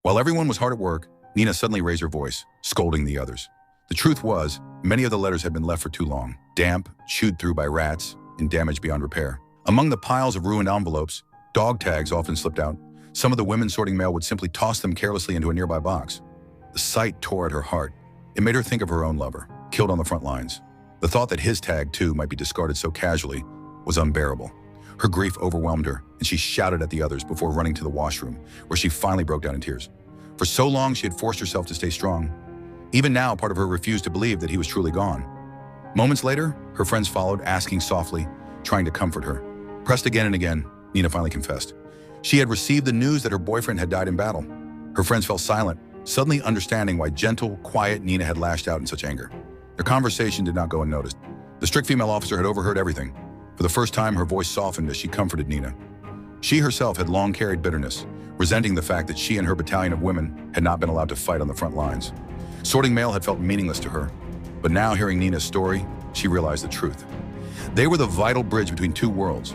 While everyone was hard at work, Nina suddenly raised her voice, scolding the others. The truth was, many of the letters had been left for too long, damp, chewed through by rats, and damaged beyond repair. Among the piles of ruined envelopes, dog tags often slipped out. Some of the women sorting mail would simply toss them carelessly into a nearby box. The sight tore at her heart. It made her think of her own lover, killed on the front lines. The thought that his tag, too, might be discarded so casually was unbearable. Her grief overwhelmed her, and she shouted at the others before running to the washroom, where she finally broke down in tears. For so long, she had forced herself to stay strong. Even now, part of her refused to believe that he was truly gone. Moments later, her friends followed, asking softly, trying to comfort her. Pressed again and again, Nina finally confessed. She had received the news that her boyfriend had died in battle. Her friends fell silent, suddenly understanding why gentle, quiet Nina had lashed out in such anger. Their conversation did not go unnoticed. The strict female officer had overheard everything. For the first time, her voice softened as she comforted Nina. She herself had long carried bitterness, resenting the fact that she and her battalion of women had not been allowed to fight on the front lines. Sorting mail had felt meaningless to her, but now hearing Nina's story, she realized the truth. They were the vital bridge between two worlds,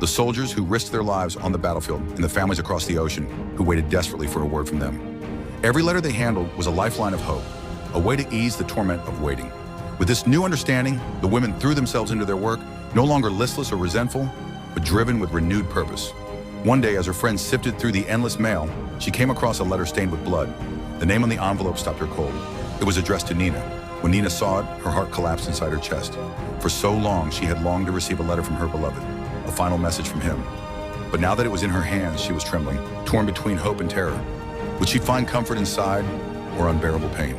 the soldiers who risked their lives on the battlefield and the families across the ocean who waited desperately for a word from them. Every letter they handled was a lifeline of hope, a way to ease the torment of waiting. With this new understanding, the women threw themselves into their work, no longer listless or resentful, but driven with renewed purpose. One day, as her friend sifted through the endless mail, she came across a letter stained with blood. The name on the envelope stopped her cold. It was addressed to Nina. When Nina saw it, her heart collapsed inside her chest. For so long, she had longed to receive a letter from her beloved, a final message from him. But now that it was in her hands, she was trembling, torn between hope and terror. Would she find comfort inside or unbearable pain?